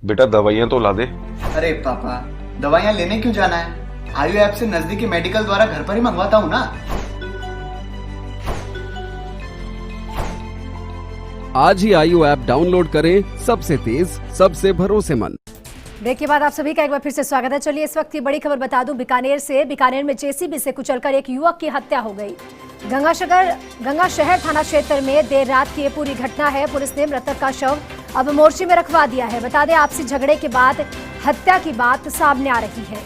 बेटा दवाइयाँ तो ला दे। अरे पापा, दवाइयाँ लेने क्यों जाना है? आयु ऐप से नजदीकी मेडिकल द्वारा घर पर ही मंगवाता हूँ ना। आज ही आयु ऐप डाउनलोड करें, सबसे तेज, सबसे भरोसेमंद। ब्रेक के बाद आप सभी का एक बार फिर से स्वागत है। चलिए इस वक्त की बड़ी खबर बता दूं बीकानेर में जेसीबी से कुचलकर एक युवक की हत्या हो गई। गंगा शहर थाना क्षेत्र में देर रात की ये पूरी घटना है। पुलिस ने मृतक का शव अब मोर्चे में रखवा दिया है। बता दें आपसी झगड़े के बाद हत्या की बात सामने आ रही है।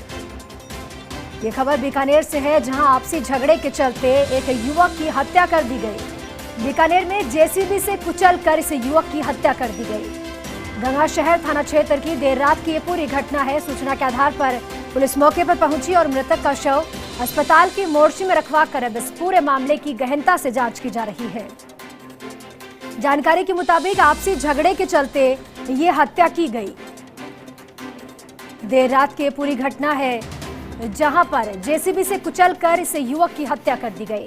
ये खबर बीकानेर से है, जहां आपसी झगड़े के चलते एक युवक की हत्या कर दी गई। बीकानेर में जेसीबी से कुचलकर इस युवक की हत्या कर दी गई। गंगा शहर थाना क्षेत्र की देर रात की ये पूरी घटना है। सूचना के आधार पर पुलिस मौके पर पहुंची और मृतक का शव अस्पताल की मोर्चे में रखवाकर अब इस पूरे मामले की गहनता से जांच की जा रही है। जानकारी के मुताबिक आपसी झगड़े के चलते ये हत्या की गई। देर रात की ये पूरी घटना है, जहां पर जेसीबी से कुचलकर इस युवक की हत्या कर दी गई।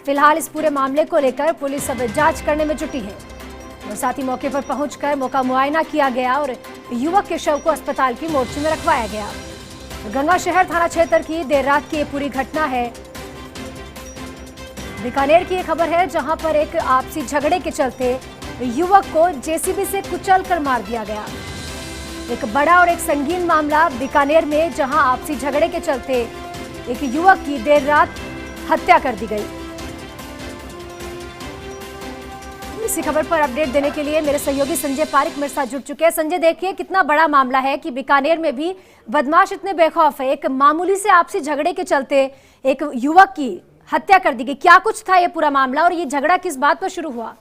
फिलहाल इस पूरे मामले को लेकर पुलिस अब जांच करने में जुटी है और साथ ही मौके पर पहुंचकर मौका मुआयना किया गया और युवक के शव को अस्पताल की मोर्चे में रखवाया गया। गंगा शहर थाना क्षेत्र की देर रात की ये पूरी घटना है। बीकानेर की ये खबर है, जहां पर एक आपसी झगड़े के चलते युवक को जेसीबी से कुचलकर मार दिया गया। एक बड़ा और एक संगीन मामला बीकानेर में, जहां आपसी झगड़े के चलते एक युवक की देर रात हत्या कर दी गई। इसी खबर पर अपडेट देने के लिए मेरे सहयोगी संजय पारिक मेरे साथ जुड़ चुके हैं। संजय, देखिए कितना बड़ा मामला है कि बीकानेर में भी बदमाश इतने बेखौफ है। एक मामूली से आपसी झगड़े के चलते एक युवक की हत्या कर दी गई। क्या कुछ था ये पूरा मामला और ये झगड़ा किस बात पर शुरू हुआ?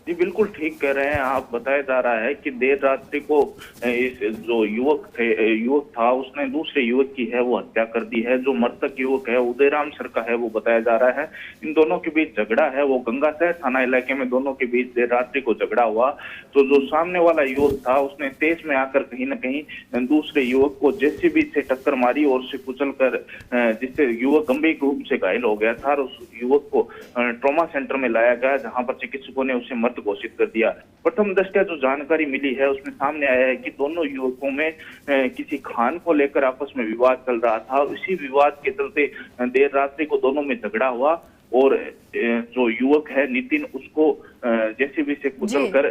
जी बिल्कुल ठीक कह रहे हैं आप। बताया जा रहा है कि देर रात्रि को इस जो युवक था उसने दूसरे युवक की है वो हत्या कर दी है। जो मृतक युवक है उदयराम सर का है वो बताया जा रहा है। इन दोनों के बीच झगड़ा है वो गंगा शहर थाना इलाके में दोनों के बीच देर रात्रि को झगड़ा हुआ। तो जो सामने वाला युवक था उसने तेज में आकर कहीं न कहीं दूसरे युवक को जेसीबी से टक्कर मारी और उसे कुचलकर, जिससे युवक गंभीर रूप से घायल हो गया था और उस युवक को ट्रॉमा सेंटर में लाया गया, जहां पर चिकित्सकों ने उसे मृत घोषित कर दिया। प्रथम दृष्टया जो जानकारी मिली है उसमें सामने आया है कि दोनों युवकों में किसी खान को लेकर आपस में विवाद चल रहा था। इसी विवाद के चलते देर रात्रि को दोनों में झगड़ा हुआ और जो युवक है नितिन उसको जेसीबी से कुचलकर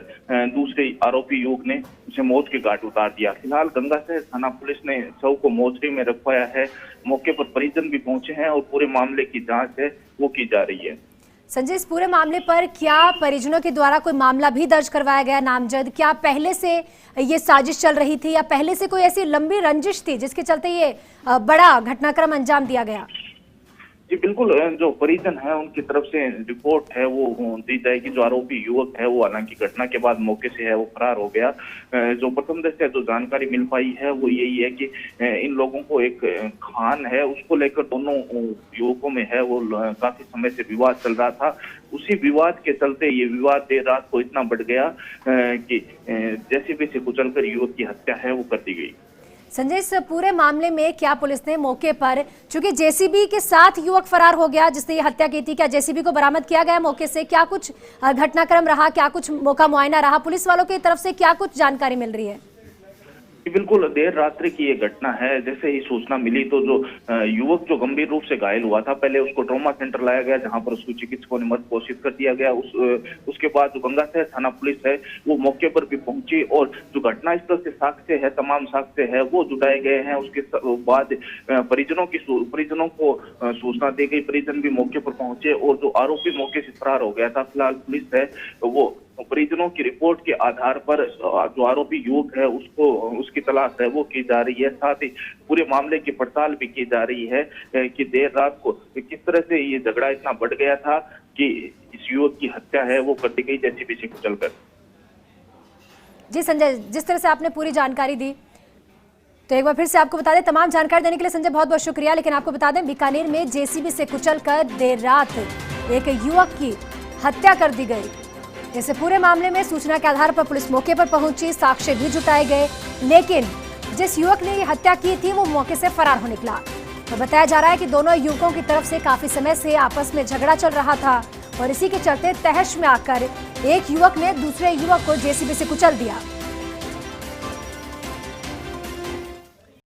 दूसरे आरोपी युवक ने उसे मौत के घाट उतार दिया। फिलहाल गंगा शहर थाना पुलिस ने शव को मोर्चे में रखवाया है। मौके पर परिजन भी पहुंचे हैं और पूरे मामले की जांच है वो की जा रही है। संजय, इस पूरे मामले पर क्या परिजनों के द्वारा कोई मामला भी दर्ज करवाया गया नामजद? क्या पहले से ये साजिश चल रही थी या पहले से कोई ऐसी लंबी रंजिश थी जिसके चलते ये बड़ा घटनाक्रम अंजाम दिया गया? जी बिल्कुल, जो परिजन है उनकी तरफ से रिपोर्ट है वो दी जाएगी। जो आरोपी युवक है वो हालांकि घटना के बाद मौके से है वो फरार हो गया। जो प्रथम दृष्टया जो जानकारी मिल पाई है वो यही है कि इन लोगों को एक खान है उसको लेकर दोनों युवकों में है वो काफी समय से विवाद चल रहा था। उसी विवाद के चलते ये विवाद देर रात को इतना बढ़ गया कि जेसीबी से कुचलकर युवक की हत्या है वो कर दी गई। संजय, इस पूरे मामले में क्या पुलिस ने मौके पर, चूंकि जेसीबी के साथ युवक फरार हो गया जिसने ये हत्या की थी, क्या जेसीबी को बरामद किया गया मौके से? क्या कुछ घटनाक्रम रहा, क्या कुछ मौका मुआयना रहा? पुलिस वालों की तरफ से क्या कुछ जानकारी मिल रही है? बिल्कुल, देर रात्रि की ये घटना है। जैसे ही सूचना मिली तो जो युवक जो गंभीर रूप से घायल हुआ था, पहले उसको ट्रॉमा सेंटर लाया गया जहां पर उसको चिकित्सकों ने मृत घोषित कर दिया गया। उसके बाद जो गंगा शहर थाना पुलिस है वो मौके पर भी पहुंची और जो घटनास्थल से साक्ष्य है, तमाम साक्ष्य है वो जुटाए गए हैं। उसके बाद परिजनों को सूचना दी गई। परिजन भी मौके पर पहुंचे और जो आरोपी मौके से फरार हो गया था, फिलहाल पुलिस है वो परिजनों की रिपोर्ट के आधार पर जो आरोपी युवक है उसकी तलाश है वो की जा रही है। साथ ही पूरे मामले की पड़ताल भी की जा रही है कि देर रात को किस तरह से ये झगड़ा इतना बढ़ गया था कि इस युवक की हत्या है वो कर दी गई जेसीबी से कुचलकर। जी संजय, जिस तरह से आपने पूरी जानकारी दी, तो एक बार फिर से आपको बता दें, तमाम जानकारी देने के लिए संजय बहुत बहुत शुक्रिया। लेकिन आपको बता दें, बीकानेर में जेसीबी से कुचलकर देर रात एक युवक की हत्या कर दी गई। इस पूरे मामले में सूचना के आधार पर पुलिस मौके पर पहुंची, साक्ष्य भी जुटाए गए, लेकिन जिस युवक ने ये हत्या की थी वो मौके से फरार हो निकला। तो बताया जा रहा है कि दोनों युवकों की तरफ से काफी समय से आपस में झगड़ा चल रहा था और इसी के चलते तहश में आकर एक युवक ने दूसरे युवक को जेसीबी से कुचल दिया।